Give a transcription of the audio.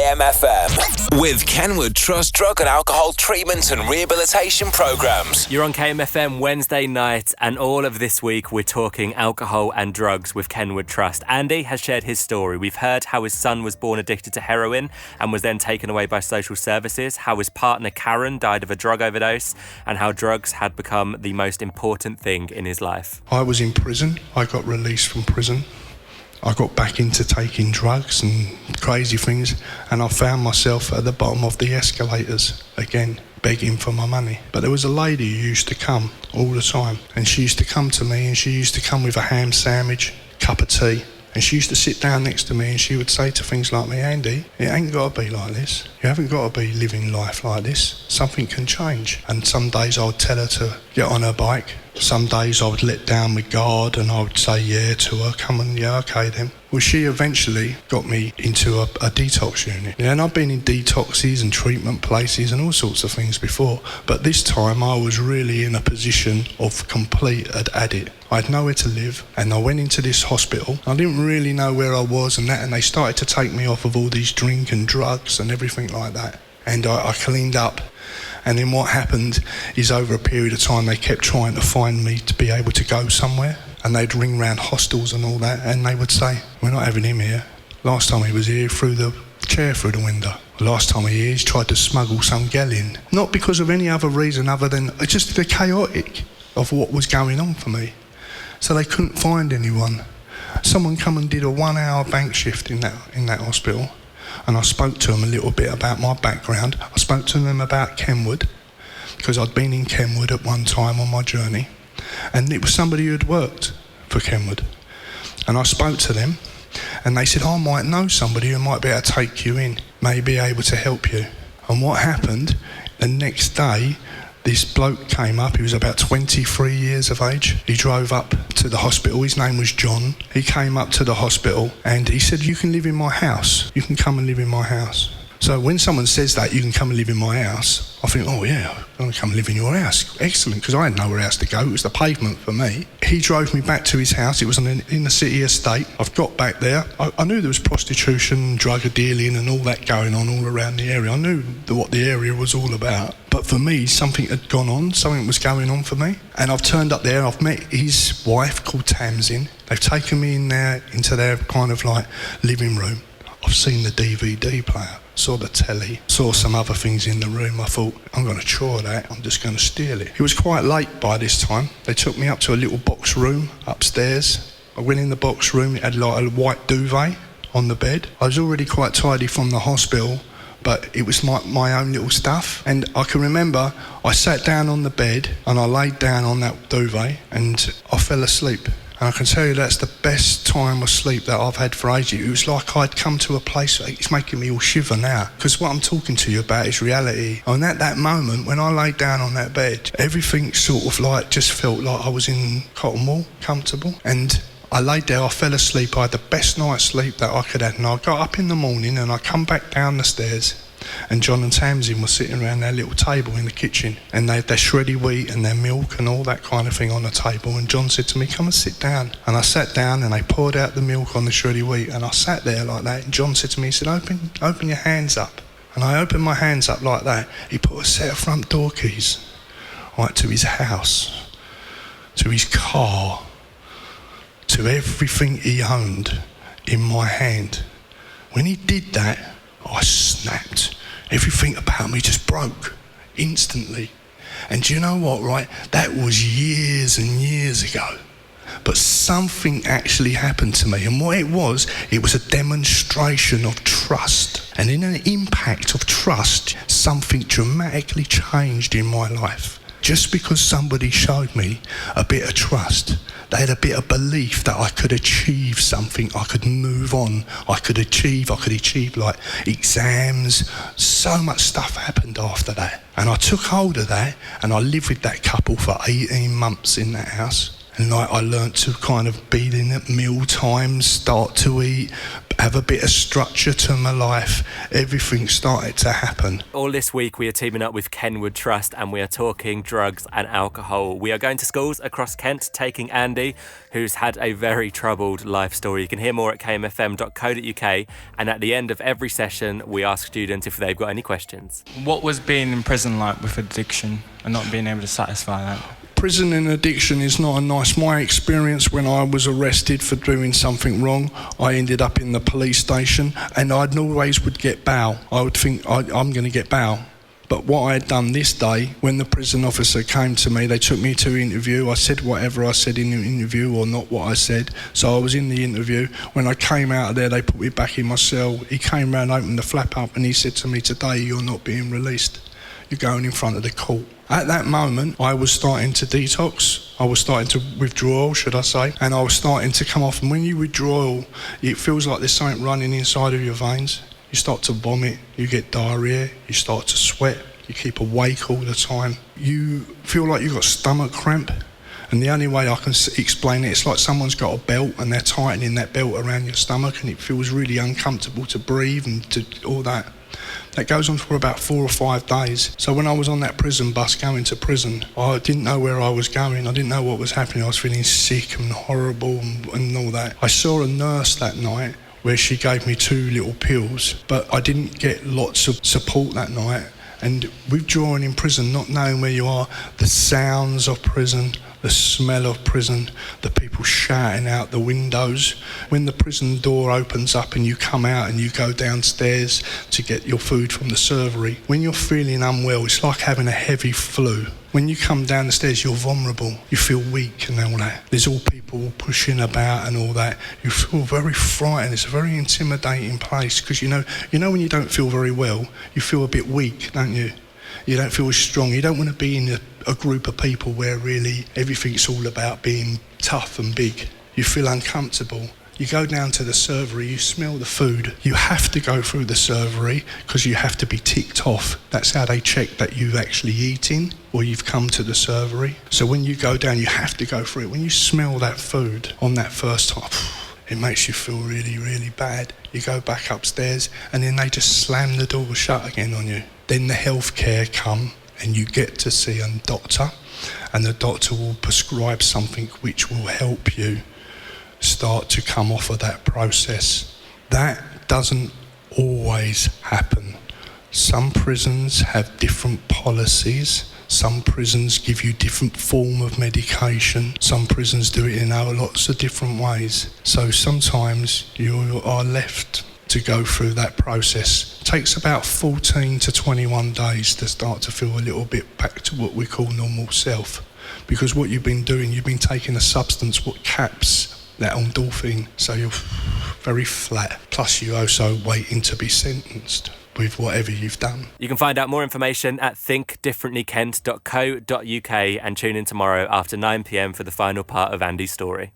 kmfm with Kenward Trust Drug and Alcohol Treatment and Rehabilitation Programs. You're on KMFM Wednesday night, and all of this week we're talking alcohol and drugs with Kenward Trust. Andy has shared his story. We've heard how his son was born addicted to heroin and was then taken away by social services, how his partner Karen died of a drug overdose, and how drugs had become the most important thing in his life. I was in prison. I got released from prison. I got back into taking drugs and crazy things, and I found myself at the bottom of the escalators again, begging for my money. But there was a lady who used to come all the time, and she used to come to me, and she used to come with a ham sandwich, cup of tea, and she used to sit down next to me, and she would say to things like me, Andy, it ain't got to be like this. You haven't got to be living life like this. Something can change. And some days I would tell her to get on her bike. Some days I would let down my guard and I would say yeah to her, come on, yeah, okay then. Well, she eventually got me into a detox unit. Yeah, and I've been in detoxes and treatment places and all sorts of things before, but this time I was really in a position of complete addict. I had nowhere to live, and I went into this hospital. I didn't really know where I was and that, and they started to take me off of all these drink and drugs and everything like that. And I cleaned up. And then what happened is over a period of time they kept trying to find me to be able to go somewhere, and they'd ring round hostels and all that, and they would say, we're not having him here. Last time he was here, threw the chair through the window. Last time he tried to smuggle some gal in. Not because of any other reason other than just the chaotic of what was going on for me. So they couldn't find anyone. Someone come and did a 1 hour bank shift in that hospital. And I spoke to them a little bit about my background. I spoke to them about Kenward, because I'd been in Kenward at one time on my journey, and it was somebody who had worked for Kenward. And I spoke to them, and they said, I might know somebody who might be able to take you in, may be able to help you. And what happened, the next day, this bloke came up. He was about 23 years of age. He drove up to the hospital. His name was John. He came up to the hospital and he said, you can live in my house. You can come and live in my house. So when someone says that, you can come and live in my house, I think, oh yeah, I'm going to come and live in your house. Excellent, because I had nowhere else to go. It was the pavement for me. He drove me back to his house. It was in the city estate. I've got back there. I knew there was prostitution, drug dealing and all that going on all around the area. I knew what the area was all about. But for me, something had gone on. Something was going on for me. And I've turned up there. I've met his wife called Tamsin. They've taken me in there into their kind of like living room. I've seen the DVD player, saw the telly, saw some other things in the room. I thought, I'm going to try that, I'm just going to steal it. It was quite late by this time. They took me up to a little box room upstairs. I went in the box room, it had like a white duvet on the bed. I was already quite tidy from the hospital, but it was my own little stuff. And I can remember I sat down on the bed and I laid down on that duvet and I fell asleep. And I can tell you that's the best time of sleep that I've had for ages. It was like I'd come to a place, it's making me all shiver now, because what I'm talking to you about is reality. And at that moment, when I laid down on that bed, everything sort of like just felt like I was in cotton wool, comfortable. And I laid there, I fell asleep, I had the best night's sleep that I could have. And I got up in the morning and I come back down the stairs, and John and Tamsin were sitting around their little table in the kitchen, and they had their shreddy wheat and their milk and all that kind of thing on the table. And John said to me, come and sit down. And I sat down and they poured out the milk on the shreddy wheat, and I sat there like that. And John said to me, he said, open your hands up. And I opened my hands up like that. He put a set of front door keys right to his house, to his car, to everything he owned in my hand. When he did that, I snapped. Everything about me just broke instantly. And do you know what, right? That was years and years ago. But something actually happened to me. And what it was a demonstration of trust. And in an impact of trust, something dramatically changed in my life. Just because somebody showed me a bit of trust, they had a bit of belief that I could achieve something, I could move on, I could achieve like exams. So much stuff happened after that. And I took hold of that and I lived with that couple for 18 months in that house. And I learnt to kind of be in at meal times, start to eat, have a bit of structure to my life. Everything started to happen. All this week we are teaming up with Kenward Trust and we are talking drugs and alcohol. We are going to schools across Kent, taking Andy, who's had a very troubled life story. You can hear more at kmfm.co.uk, and at the end of every session we ask students if they've got any questions. What was being in prison like with addiction and not being able to satisfy that? Prison and addiction is not a nice. My experience when I was arrested for doing something wrong, I ended up in the police station, and I always would get bail. I would think I'm going to get bail. But what I had done this day, when the prison officer came to me, they took me to interview. I said whatever I said in the interview, or not what I said. So I was in the interview. When I came out of there, they put me back in my cell. He came round, opened the flap up, and he said to me, "Today you're not being released. You're going in front of the court." At that moment, I was starting to detox. I was starting to withdraw, should I say, and I was starting to come off. And when you withdraw, it feels like there's something running inside of your veins. You start to vomit, you get diarrhoea, you start to sweat, you keep awake all the time. You feel like you've got stomach cramp. And the only way I can explain it, it's like someone's got a belt and they're tightening that belt around your stomach, and it feels really uncomfortable to breathe and to all that. That goes on for about 4 or 5 days. So when I was on that prison bus going to prison, I didn't know where I was going. I didn't know what was happening. I was feeling sick and horrible and all that. I saw a nurse that night where she gave me 2 little pills, but I didn't get lots of support that night. And withdrawing in prison, not knowing where you are, the sounds of prison, the smell of prison, the people shouting out the windows. When the prison door opens up and you come out and you go downstairs to get your food from the servery, when you're feeling unwell, it's like having a heavy flu. When you come down the stairs, you're vulnerable. You feel weak and all that. There's all people pushing about and all that. You feel very frightened. It's a very intimidating place because you know when you don't feel very well, you feel a bit weak, don't you? You don't feel as strong. You don't want to be in a group of people where really everything's all about being tough and big. You feel uncomfortable. You go down to the servery, you smell the food. You have to go through the servery because you have to be ticked off. That's how they check that you've actually eaten or you've come to the servery. So when you go down, you have to go through it. When you smell that food on that first time, it makes you feel really, really bad. You go back upstairs and then they just slam the door shut again on you. Then the healthcare come and you get to see a doctor, and the doctor will prescribe something which will help you start to come off of that process. That doesn't always happen. Some prisons have different policies. Some prisons give you different form of medication. Some prisons do it in lots of different ways. So sometimes you are left to go through that process. It takes about 14 to 21 days to start to feel a little bit back to what we call normal self. Because what you've been doing, you've been taking a substance what caps that endorphin, so you're very flat. Plus you're also waiting to be sentenced with whatever you've done. You can find out more information at thinkdifferentlykent.co.uk and tune in tomorrow after 9 p.m for the final part of Andy's story.